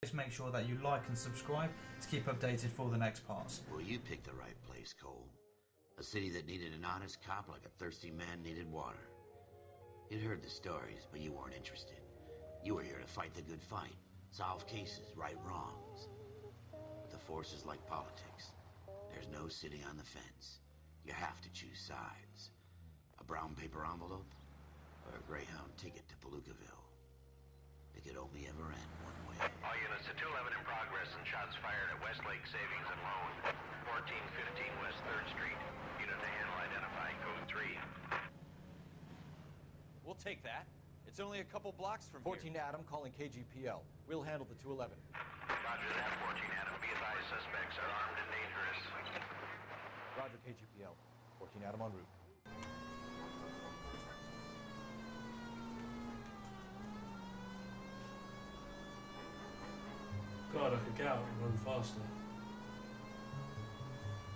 Just make sure that you like and subscribe to keep updated for the next parts. Well, you picked the right place, Cole. A city that needed an honest cop like a thirsty man needed water. You'd heard the stories, but you weren't interested. You were here to fight the good fight, solve cases, right wrongs. But the force is like politics. There's no sitting on the fence. You have to choose sides. A brown paper envelope or a Greyhound ticket to Palookaville. It could only ever end one way. All units to 211 in progress and shots fired at Westlake Savings and Loan, 1415 West 3rd Street. Unit to handle identifying code 3. We'll take that. It's only a couple blocks from 14 here. Adam calling KGPL. We'll handle the 211. Roger that, 14 Adam. Be advised, suspects are armed and dangerous. Roger KGPL. 14 Adam en route. God, I could get out and run faster.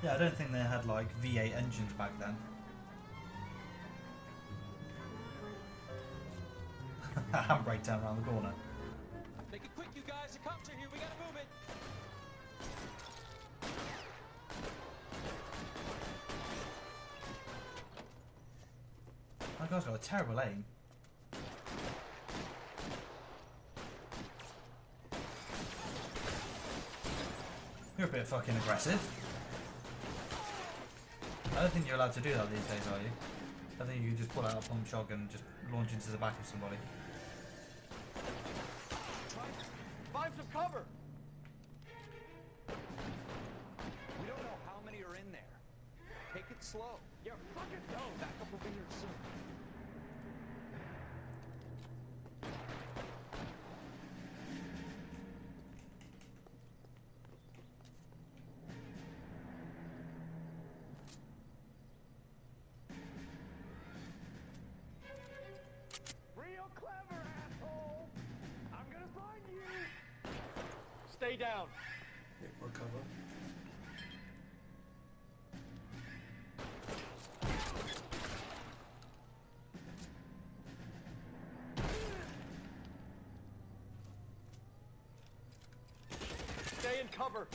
Yeah, I don't think they had like V8 engines back then. Handbrake down around the corner. Make it quick, you guys. The cops are here. We gotta move it. That guy's got a terrible aim. You're a bit fucking aggressive. I don't think you're allowed to do that these days, are you? I think you can just pull out a pump shotgun and just launch into the back of somebody. Find some cover! We don't know how many are in there. Take it slow. Yeah, fucking go! Back up over here soon. Real clever, asshole! I'm gonna find you! Stay down. Make more cover. Stay in cover.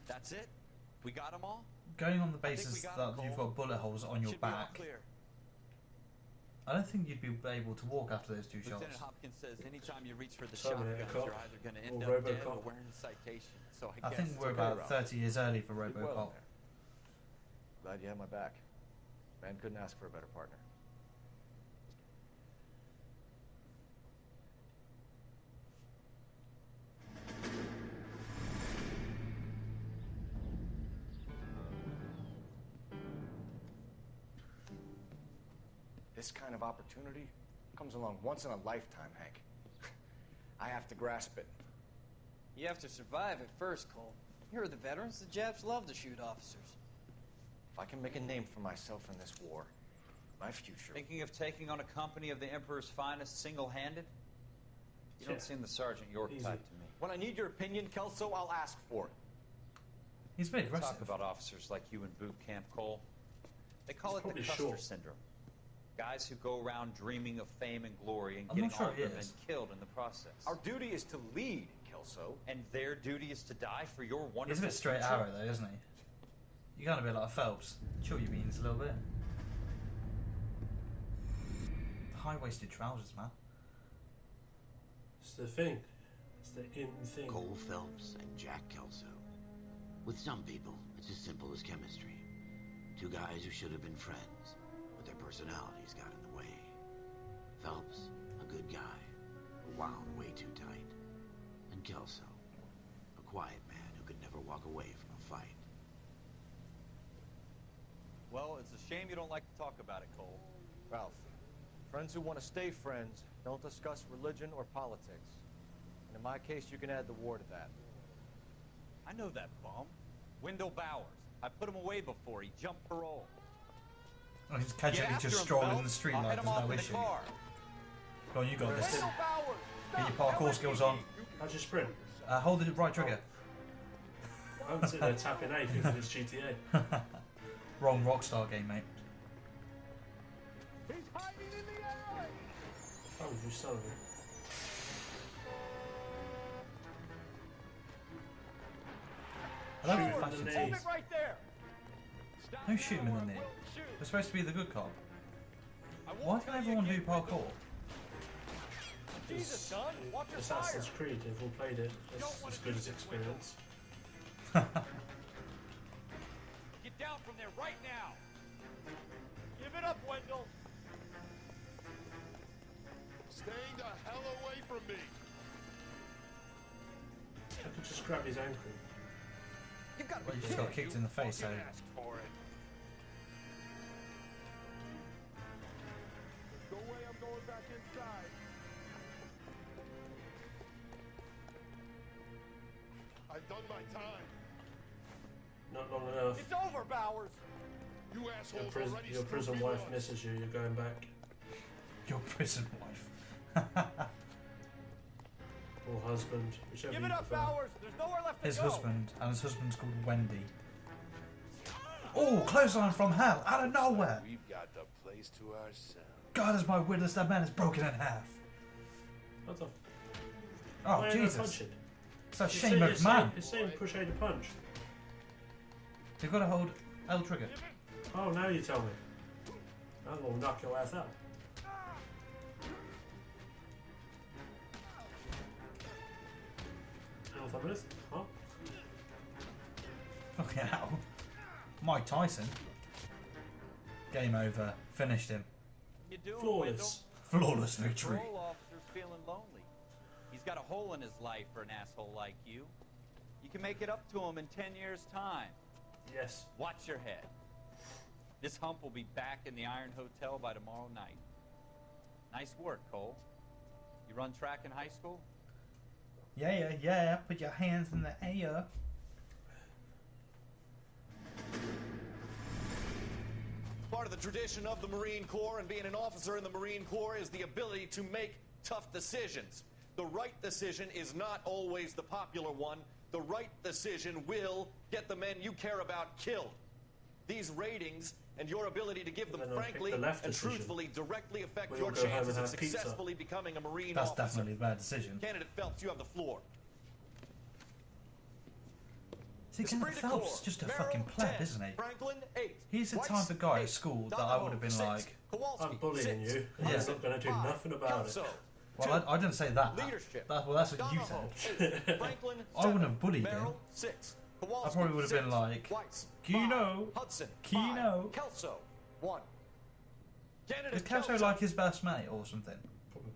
That's it? We got them all? Going on the I think we basis got that him, you've Cole. got bullet holes on your Should be all back, clear. I don't think you'd be able to walk after those two Lieutenant shots. Hopkins says anytime you reach for the Terminator shotguns, cop you're either going to or end up dead or RoboCop. wearing a citation. So I I guess think it's we're okay, about Ralph. 30 years early for Did well RoboCop. there. Glad you had my back. Man couldn't ask for a better partner. This kind of opportunity comes along once in a lifetime, Hank. I have to grasp it. You have to survive at first, Cole. Here are the veterans. The Japs love to shoot officers. If I can make a name for myself in this war, my future... Thinking of taking on a company of the Emperor's finest single-handed? You Yeah. don't seem the Sergeant York Easy. type to me. When I need your opinion, Kelso, I'll ask for it. He's very aggressive. Talk about officers like you in boot camp, Cole. They call He's it the probably Custer short. syndrome. Guys who go around dreaming of fame and glory and I'm getting not sure all of he them is. and killed in the process. Our duty is to lead, Kelso. And their duty is to die for your wonderful He's a bit straight future. arrow though, isn't he? You're kind of a bit like Phelps. Chill your beans a little bit. High-waisted trousers, man. It's the thing. It's the in thing. Cole Phelps and Jack Kelso. With some people, it's as simple as chemistry. Two guys who should have been friends, but their personalities got in the way. Phelps, a good guy, but wound way too tight. And Kelso, a quiet man who could never walk away from a fight. Well, it's a shame you don't like to talk about it, Cole. Ralph, friends who want to stay friends don't discuss religion or politics. And in my case, you can add the war to that. I know that bum. Wendell Bowers. I put him away before. He jumped parole. Oh, he's Get casually after just him, strolling in Phelps. the street I'll like head him there's off no in the issue. car. Go on, you got this. Wendell Get your parkour skills on. How'd you sprint? Hold the right trigger. I'm sitting there tapping A thinking it's GTA. Wrong Rockstar game, mate. He's hiding in the alley. Oh, you son of a... I don't Shoot think him in fashion the sense. knees. Hold it right there. Stop Don't shoot him in now the or knee. I will shoot. We're supposed to be the good cop. I won't Why tell can you everyone do again, parkour? Jesus, son, watch your Assassin's fire. Creed, they've all played it. It's as good as experience. Get down from there right now. Give it up, Wendell. Staying the hell away from me. I could just grab his ankle. You gotta Well, be you just got kicked in the face, so... Fucking asked for it. Go away, I'm going back inside. I've done my time. Not long enough. It's over, Bowers. You assholes already Your screwed prison me wife once. misses you, you're going back. Your prison wife. Or husband, whichever Give you it up, prefer. Bowers. There's nowhere left to His go. husband, and his husband's called Wendy. Oh, clothesline from hell, out of nowhere! We've got the place to ourselves. God, as my witness, that man is broken in half. What the... Oh, Why ain't I Jesus. punching? It's a It's shame saying- of man. It's saying push A to punch. You've got to hold L trigger. Oh, now you tell me. I'm gonna knock your ass out. You know what that is? Huh? Fucking hell. Mike Tyson. Game over. Finished him. You doing, Flawless. Flawless Wendell? victory. Parole officer's feeling lonely. He's got a hole in his life for an asshole like you. You can make it up to him in 10 years' time. Yes. Watch your head. This hump will be back in the Iron Hotel by tomorrow night. Nice work, Cole. You run track in high school? Yeah, yeah. Put your hands in the air. Part of the tradition of the Marine Corps and being an officer in the Marine Corps is the ability to make tough decisions. The right decision is not always the popular one. The right decision will get the men you care about killed. These ratings and your ability to give them And then I'll pick frankly the left and decision. truthfully directly affect We your all go home chances and of have pizza. successfully becoming a Marine That's officer. definitely a bad decision. Candidate Phelps, you have the floor. See, Esprit Kenneth de Phelps Corps, is just a Merrill, fucking pleb, 10, isn't he? Franklin, 8. He's the Weiss, type of guy at 8. school that I Donahoe, would have been 6. like, Kowalski, I'm bullying 6. you, and Yeah. you're not going to do 5. nothing about Kelso, it. well, I didn't say that. Leadership. Well, that's what you Donahoe, said. 8. Franklin, I wouldn't 7. have bullied him. Merrill, 6. Kowalski, I probably would have been 6. like, Weiss, Keno, 5. Hudson, Keno. 5. Kelso, 1. Candidate Is Kelso Kelso. like his best mate or something? Probably.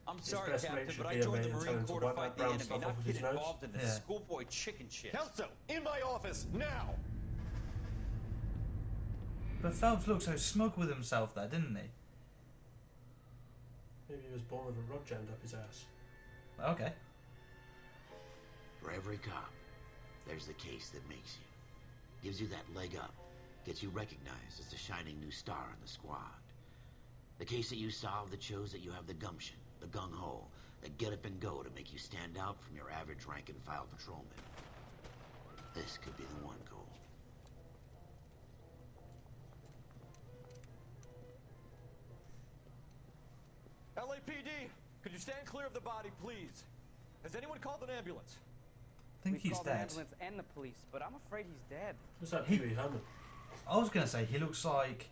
I'm His sorry, best mate Captain, should but be I a joined mate the and tell Marine him to Corps to wipe fight that the brown enemy, stuff not off of get his nose. involved in this Yeah. schoolboy chicken shit. Kelso, in my office now. But Phelps looked so smug with himself there, didn't he? Maybe he was born with a rod jammed up his ass. Okay. For every cop, there's the case that makes you. Gives you that leg up. Gets you recognized as the shining new star in the squad. The case that you solve that shows that you have the gumption, the gung-ho, the get up and go to make you stand out from your average rank-and-file patrolman. This could be the one, Cole. LAPD, could you stand clear of the body, please? Has anyone called an ambulance? I think We've he's called the dead. ambulance and the police, but I'm afraid he's dead. What's that He- Pee Wee Herman? I was gonna say he looks like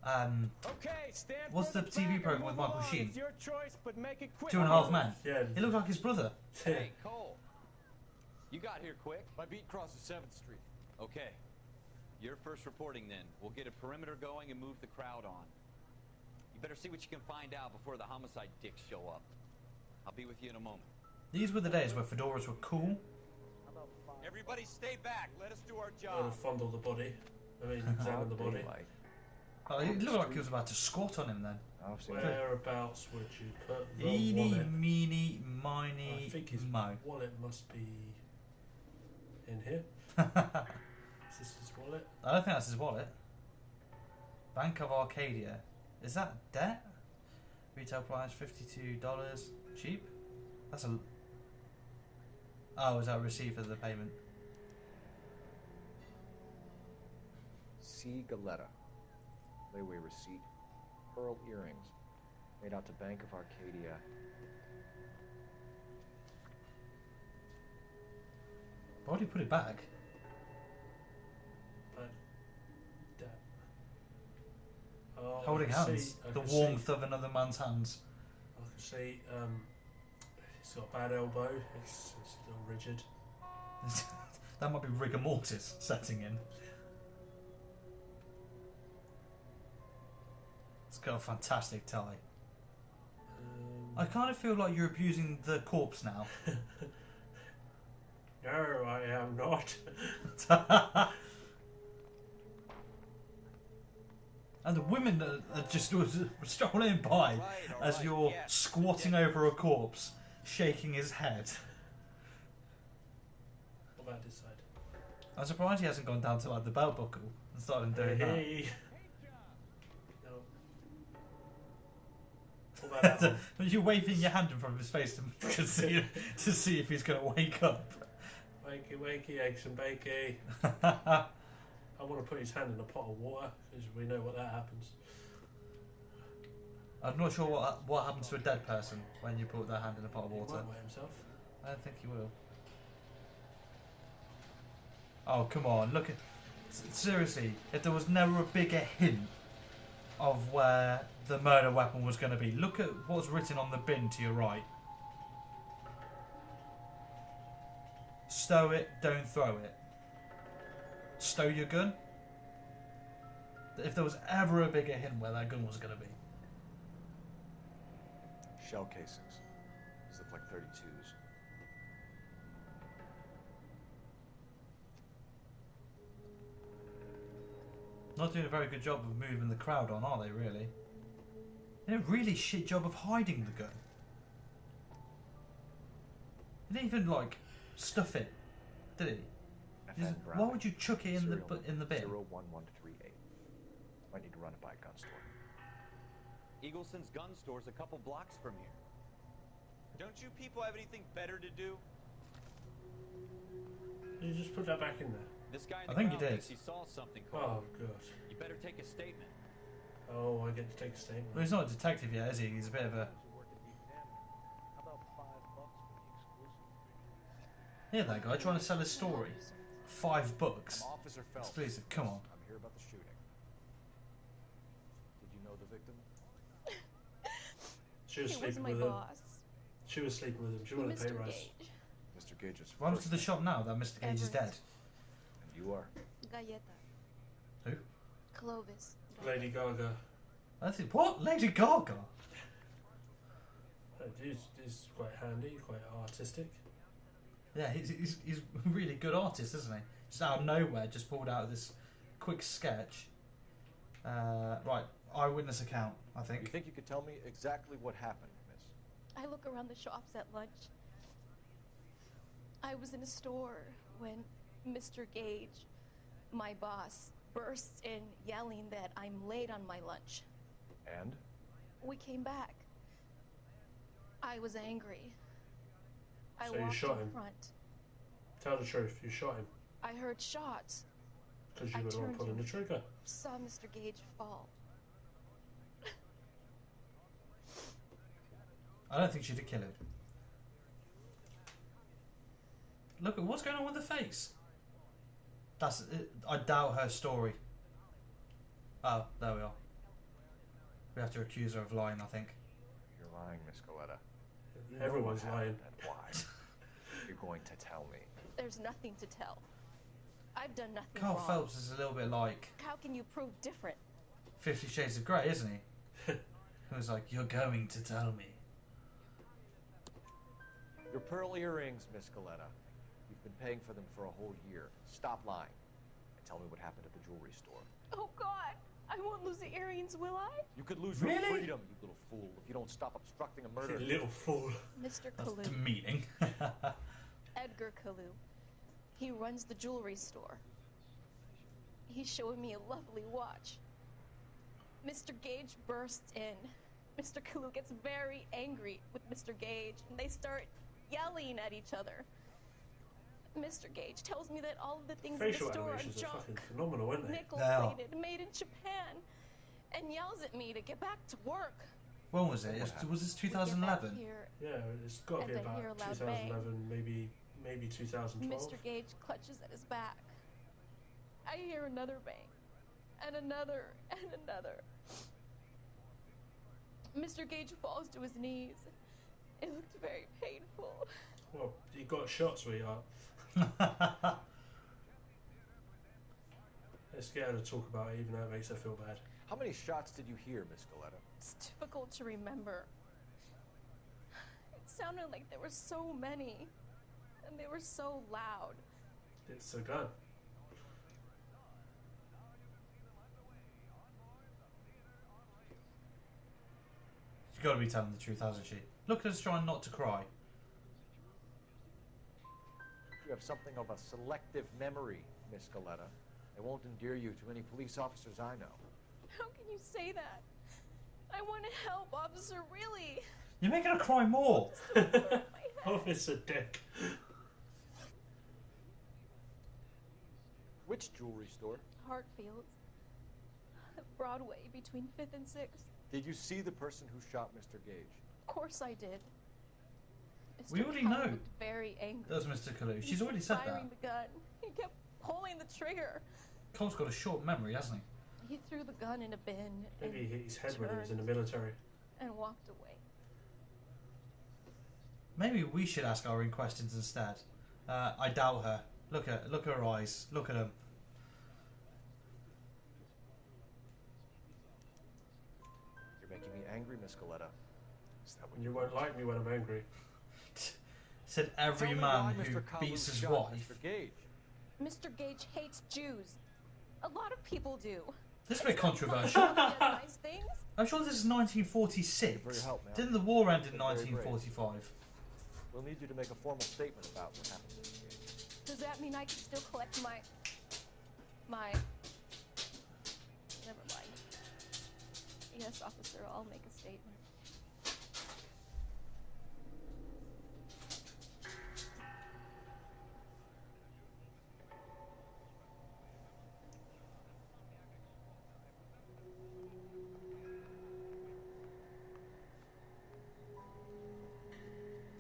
Okay, stand What's further the TV back and program with move Michael along. Sheen? It's your choice, but make it quick. 2.5 Men. Yeah. He looks like his brother. Hey, Cole. You got here quick. My beat crosses 7th Street. Okay. You're first reporting then. We'll get a perimeter going and move the crowd on. You better see what you can find out before the homicide dicks show up. I'll be with you in a moment. These were the days where fedoras were cool. Everybody stay back. Let us do our I'm gonna job. fondle the body. I mean, examine the body. Oh, it looked like he was about to squat on him then. Whereabouts would you put the Eeny, wallet? meeny, I miny, think his mo. wallet must be in here. Is this his wallet? I don't think that's his wallet. Bank of Arcadia. Is that debt? Retail price $52. Cheap? That's a... Oh, is that a receipt for the payment? C. Galetta. Layaway receipt. Pearl earrings. Made out to Bank of Arcadia. Why do you put it back? Oh, Holding hands. The warmth of another man's hands. I can see it's got a bad elbow. It's a little rigid. That might be rigor mortis setting in. It's got a fantastic tie. I kind of feel like you're abusing the corpse now. No, I am not. And the women are just strolling by as you're squatting over a corpse, shaking his head. What about this side? I'm surprised he hasn't gone down to like the belt buckle and started doing Hey. No. What about that that. one? You're waving your hand in front of his face to see if he's going to wake up. Wakey, wakey, eggs and bakey. I want to put his hand in a pot of water, because we know what that happens. I'm not sure what happens to a dead person when you put their hand in a pot of He water. might wet himself. I don't think he will. Oh, come on. Look at... Seriously, if there was never a bigger hint of where the murder weapon was going to be, look at what's written on the bin to your right. Stow it, don't throw it. Stow your gun. If there was ever a bigger hint where that gun was going to be. Shell casings. These look like 32s. Not doing a very good job of moving the crowd on, are they, really? They did a really shit job of hiding the gun. He didn't even, like, stuff it, did he? FN Why would you chuck it in the bin? 01138. Might need to run it by a gun store. Eagleson's gun store's a couple blocks from here. Don't you people have anything better to do? You just put that back in there. This guy in I the think you crowd did. thinks he saw something. Oh, Cole. God. You better take a statement. Oh, I get to take a statement. Well, he's not a detective yet, is he? He's a bit of a... Yeah, that guy trying to sell his story. $5. Officer Phelps. Exclusive, come on. I'm here about the shooting. Did you know the victim? She was He was sleeping my with him. boss, She was sleeping with him. She wanted a pay Mr. rise. Gage. Mr. Gage's What happens to the first shop now that Mr. Gage is dead? Everett. name. And you are? Galleta. Who? Clovis. Lady Gaga. I think... What? Lady Gaga? He's quite handy, quite artistic. Yeah, he's a really good artist, isn't he? Just out of nowhere, just pulled out this quick sketch. Right, eyewitness account, I You think. think you could tell me exactly what happened, miss? I look around the shops at lunch. I was in a store when Mr. Gage, my boss, bursts in yelling that I'm late on my lunch. And? We came back. I was angry. I So you walked shot in him? front. Tell the truth, you shot him. I heard shots. Because I you were the one turned pulling the and trigger. Saw Mr. Gage fall. I don't think she did kill him. Look at what's going on with the face. That's... I doubt her story. Oh, there we are. We have to accuse her of lying, I think. You're lying, Miss Galetta. Everyone's lying. And why? You're going to tell me. There's nothing to tell. I've done nothing Carl wrong. Phelps is a little bit like How can you prove different? 50 Shades of Grey, isn't he? He was like, you're going to tell me. Your pearl earrings, Miss Galetta. You've been paying for them for a whole year. Stop lying. And tell me what happened at the jewelry store. Oh God, I won't lose the earrings, will I? You could lose your Really? freedom, you little fool, if you don't stop obstructing a murder. You little fool. Mr. That's Kalu, demeaning. Edgar Kalu. He runs the jewelry store. He's showing me a lovely watch. Mr. Gage bursts in. Mr. Kalu gets very angry with Mr. Gage, and they start yelling at each other. Mr. Gage tells me that all of the things Facial in the store are animations are junk, fucking phenomenal, aren't they? nickel-plated, made in Japan, and yells at me to get back to work. When was it? Was this 2011? Yeah, it's got to be And I hear about a loud bang. 2011, maybe 2012. Mr. Gage clutches at his back. I hear another bang, and another, and another. Mr. Gage falls to his knees. It looked very painful. Well, you got shot, sweetheart. It's scared to talk about it, even though it makes her feel bad. How many shots did you hear, Miss Galetta? It's difficult to remember. It sounded like there were so many, and they were so loud. It's a gun. She's got to be telling the truth, hasn't she? Look at us trying not to cry. You have something of a selective memory, Miss Galetta. It won't endear you to any police officers I know. How can you say that? I want to help, officer, really. You're making her cry more. Officer Dick. Which jewelry store? Hartfield's. Broadway, between 5th and 6th. Did you see the person who shot Mr. Gage? Of course I did. Mr. We already Cullen know. looked very angry. That was Mr. Kalu. She's He already kept said firing that. the gun. He kept pulling the trigger. Cole's got a short memory, hasn't he? He threw the gun in a bin. Maybe he and hit his head when he was in the turned military. And walked away. Maybe we should ask our own questions instead. I doubt her. Look at her eyes. Look at them. You're making me angry, Miss Galetta. Is that what You won't like me when I'm angry. Said every Tell me man why who Mr. Kalu beats his shot wife. Mr. Gage. Mr. Gage hates Jews. A lot of people do. This is a bit It's not fun controversial. to do nice things. I'm sure this is 1946. For your help, ma'am. Didn't the war end in You're very brave. 1945? We'll need you to make a formal statement about what happened to Mr. Gage. Does that mean I can still collect my... Never mind. Yes, officer, I'll make a statement.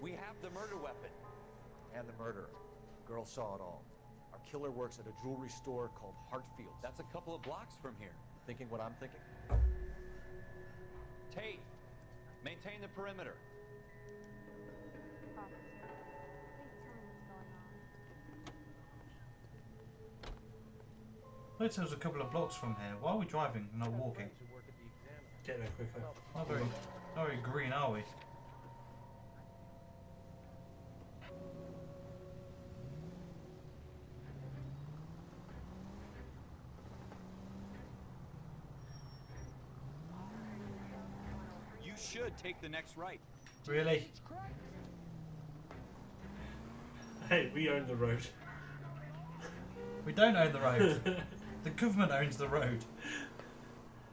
We have the murder weapon. And the murderer. The girl saw it all. Our killer works at a jewelry store called Hartfield's. That's a couple of blocks from here. Thinking what I'm thinking? Tate, maintain the perimeter. It was a couple of blocks from here. Why are we driving and not walking? Get there quicker. Not very green, are we? You should take the next right. Really? Hey, we own the road. We don't own the road. The government owns the road.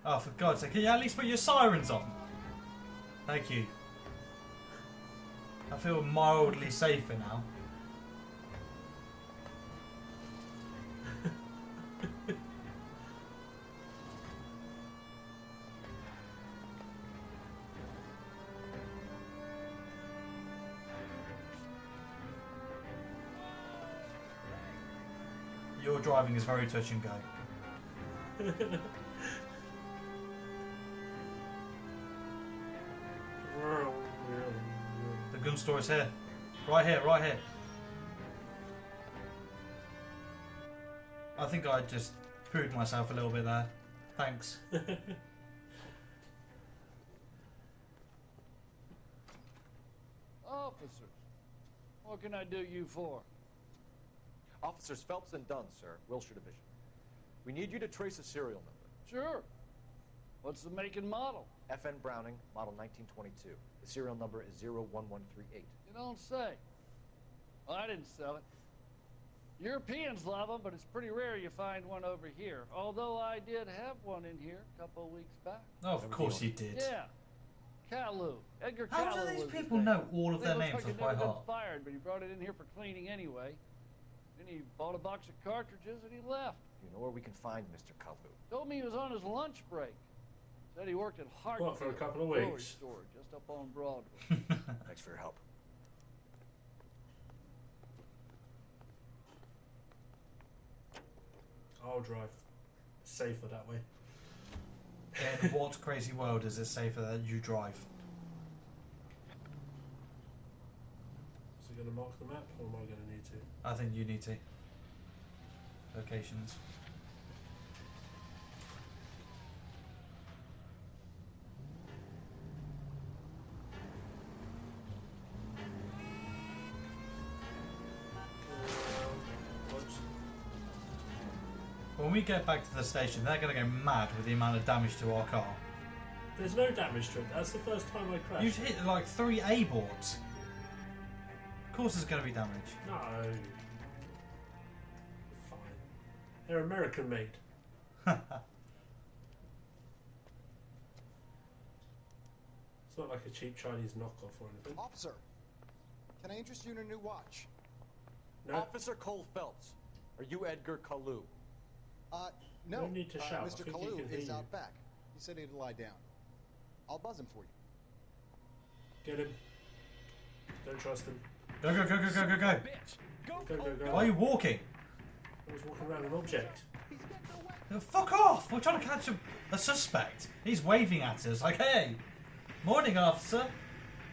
Oh, for God's sake, can you at least put your sirens on? Thank you. I feel mildly safer now. Your driving is very touch and go. The gun store is here. Right here, right here. I think I just proved myself a little bit there. Thanks. Officers, what can I do you for? Officers Phelps and Dunn, sir, Wilshire Division. We need you to trace a serial number. Sure. What's the make and model? FN Browning, model 1922. The serial number is 01138. You don't say. Well, I didn't sell it. Europeans love them, but it's pretty rare you find one over here. Although I did have one in here a couple of weeks back. Oh, of course you did. Yeah. Kalu. Edgar How Kalu do these was his people name. know all of their It looks names like off he'd by never been heart? fired, but he brought it in here for cleaning anyway. Then he bought a box of cartridges and he left. Do you know where we can find Mr. Kalu? Told me he was on his lunch break. Said he worked at Hart. What, for a couple of jewelry weeks? store just up on Broadway. Thanks for your help. I'll drive. Safer that way. In what crazy world is it safer that you drive? Is it going to mark the map, or am I going to need to? I think you need to. Locations. Whoops. When we get back to the station, they're going to go mad with the amount of damage to our car. There's no damage to it. That's the first time I crashed. You've hit like 3 A boards. Of course there's going to be damage. No. Fine. They're American made. It's not like a cheap Chinese knockoff or anything. Officer, can I interest you in a new watch? No. Officer Cole Phelps, are you Edgar Kalu? No. No need to shout. I Mr. think he Kalu can hear is you. out back. He said he'd lie down. I'll buzz him for you. Get him. Don't trust him. Go, go, go, go, go, go, go. Go, go, go. Why are you walking? I was walking around an object. Fuck off! We're trying to catch a suspect. He's waving at us like, hey! Morning, officer.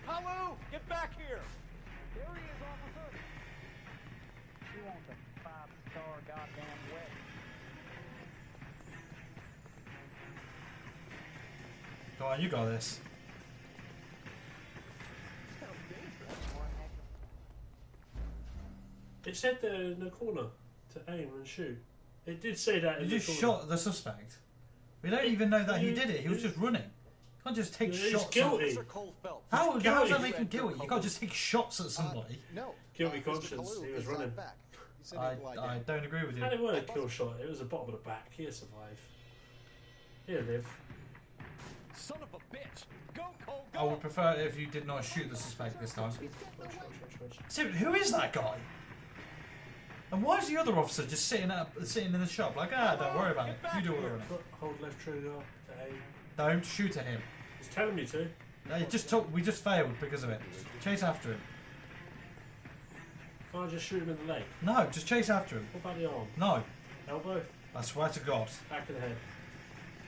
Kalu, get back here! There he is, officer. You want the 5-star goddamn wedding. Go on, you got this. It said there in the corner to aim and shoot. It did say that in You the just corner. shot the suspect. We don't even know that he did it. He was just running. You can't just take He's shots. guilty. Officer Cole Phelps. How He's does that guilty. make him guilty? You can't just take shots at somebody. No. Guilty Mr. conscience. Kalu He was is running. out back. He said I he'd lie down. don't agree with you. And it weren't a kill shot. It was the bottom of the back. He'll survive. He'll live. Son of a bitch! Go, Cole, go! I would prefer it if you did not shoot the suspect this time. Shot. Seriously, who is that guy? And why is the other officer just sitting in the shop like, don't worry about it. You do all the running. Hold left trigger to aim. Don't shoot at him. He's telling me to. No, we just failed because of it. Chase after him. Can't I just shoot him in the leg? No, just chase after him. What about the arm? No. Elbow? I swear to God. Back of the head.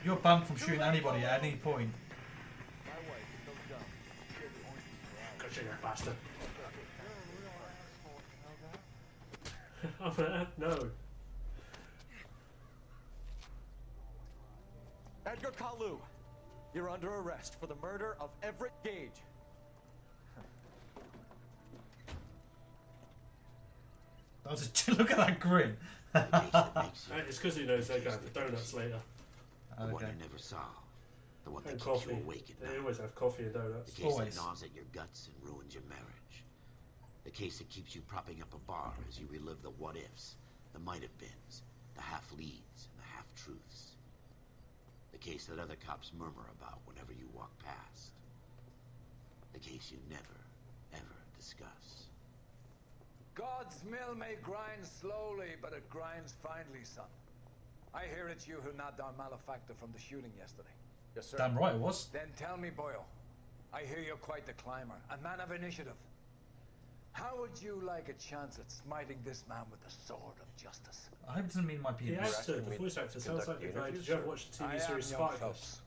You're banned from shooting anybody at any point. Go shoot that bastard. No. Edgar Kalu, you're under arrest for the murder of Everett Gage. That was look at that grin. It's because he knows they're going for donuts later. The one Okay. you never solve. The one that And keeps coffee. you awake at They night. always have coffee and donuts. The case Always. that gnaws at your guts and ruins your marriage. The case that keeps you propping up a bar as you relive the what-ifs, the might-have-beens, the half-leads, and the half-truths. The case that other cops murmur about whenever you walk past. The case you never, ever discuss. God's mill may grind slowly, but it grinds finely, son. I hear it's you who nabbed our malefactor from the shooting yesterday. Yes, sir. Damn right it was. Then tell me, Boyle, I hear you're quite the climber, a man of initiative. How would you like a chance at smiting this man with the sword of justice? I hope it doesn't mean my The penis. actor, the voice actor, sounds like the guy. Did you ever watch the TV series young Spartacus? Phelps.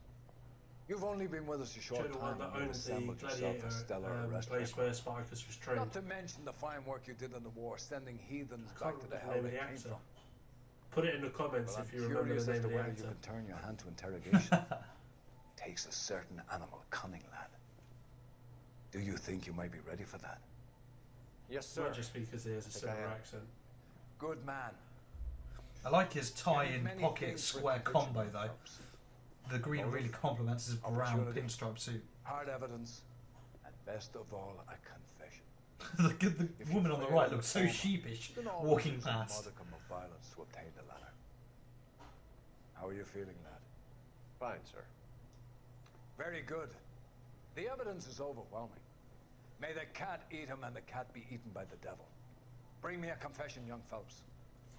You've only been with us a short Joe, the one time, that and you've owns the assembled yourself Gladiator a stellar arrest place record. where Spartacus was trained. Not to mention the fine work you did in the war, sending heathens I can't back to the remember hell the name they of the came actor. from. Put it in the comments Well, if I'm you remember curious the as name to of the whether you actor. can turn your hand to interrogation. Takes a certain animal cunning, lad. Do you think you might be ready for that? Yes, sir. Not just because he has a similar accent. Good man. I like his tie-in Many pocket things square written combo ritual, though. Phelps. The green Motive, really complements his brown opportunity, pinstripe suit. Hard evidence, and best of all, a confession. the woman on the right looks so sheepish Then all walking use a past. modicum of violence to obtain the latter. How are you feeling, lad? Fine, sir. Very good. The evidence is overwhelming. May the cat eat him and the cat be eaten by the devil. Bring me a confession, young fellows.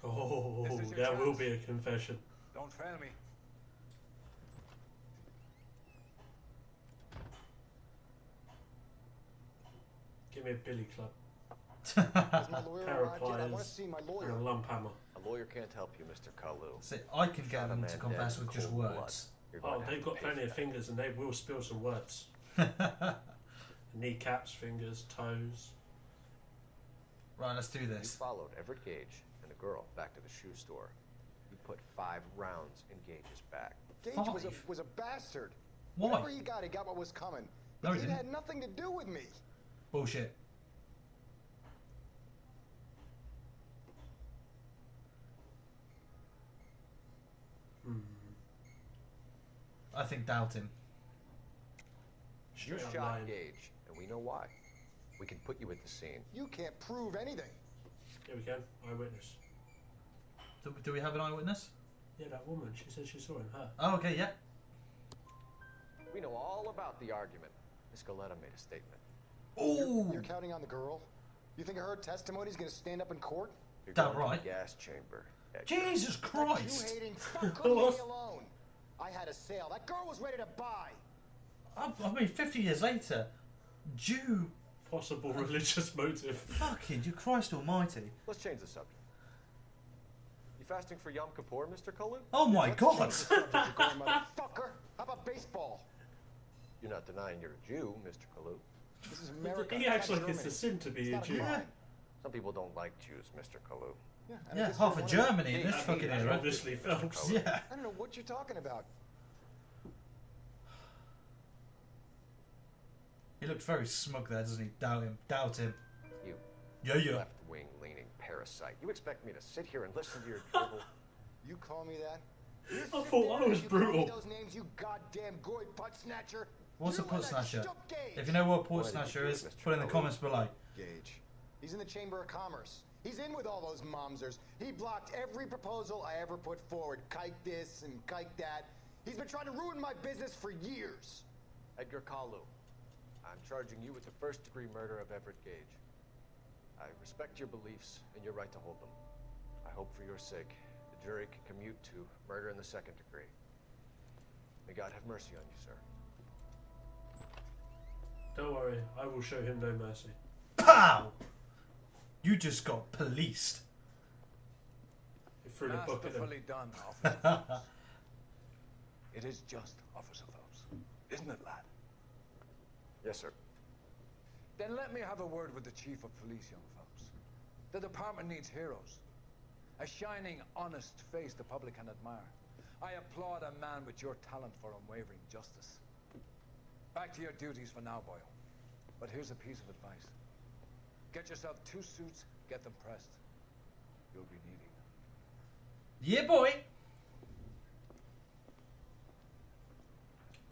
Oh, This is your there will chance. be a confession. Don't fail me. Give me a billy club. Has my lawyer Pair of arrived yet? I want to pliers see my and lawyer. a lump hammer. A lawyer can't help you, Mr. Kalu. See, I can get Shot a them man to dead confess in with just cold blood. words. You're going Oh, to have they've to got pay plenty for of that. fingers and they will spill some words. Kneecaps, fingers, toes. Right, let's do You this. followed Everett Gage and a girl back to the shoe store. You put 5 rounds in Gage's back. Gage was a bastard. Why? Whatever he got what was coming. No, he It didn't. had nothing to do with me. Bullshit. I think doubt him. You Straight up shot lying. Gage, and we know why. We can put you at the scene. You can't prove anything. Yeah, we can. Eyewitness. Do we have an eyewitness? Yeah, that woman. She said she saw him. Her. Oh, okay, yeah. We know all about the argument. Miss Galetta made a statement. You're counting on the girl? You think her testimony's gonna stand up in court? You're Damn going to right. the gas chamber. Jesus That Christ! Jew-hating fuck leave me alone. I had a sale. That girl was ready to buy. I mean, 50 years later, Jew. Possible religious motive. Fucking, you Christ Almighty. Let's change the subject. You fasting for Yom Kippur, Mr. Kalu? Oh my God! Motherfucker. How about baseball? You're not denying you're a Jew, Mr. Kalu. This is America. He acts like it's a sin to be a Jew. Yeah. Some people don't like Jews, Mr. Kalu. Yeah, half of Germany in this fucking That era. obviously Phelps. Yeah. I don't know what you're talking about. He looked very smug there, doesn't he? Doubt him. Doubt him. You Yeah. left-wing leaning parasite. You expect me to sit here and listen to your dribble? You call me that? You I sit thought there I and was you call me brutal. Those names, you goddamn goy butt snatcher. What's a You put and that snatcher? shook Gage. If you know what a put Why did you snatcher do it, is, Mr. put in the Kalu? comments below. Gage. He's in the Chamber of Commerce. He's in with all those momsers. He blocked every proposal I ever put forward. Kike this and kike that. He's been trying to ruin my business for years. Edgar Kalu, I'm charging you with the first-degree murder of Everett Gage. I respect your beliefs and your right to hold them. I hope for your sake the jury can commute to murder in the second degree. May God have mercy on you, sir. Don't worry, I will show him no mercy. Pow! You just got policed. He threw the book at him. Masterfully done, Officer Phelps. It is just, Officer Phelps. Isn't it, lad? Yes, sir. Then let me have a word with the Chief of Police, young Phelps. The department needs heroes. A shining, honest face the public can admire. I applaud a man with your talent for unwavering justice. Back to your duties for now, Boyle. But here's a piece of advice. Get yourself 2 suits, get them pressed. You'll be needing them. Yeah, boy.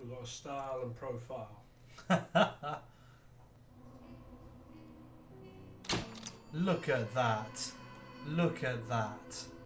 We've got a style and profile. Look at that. Look at that.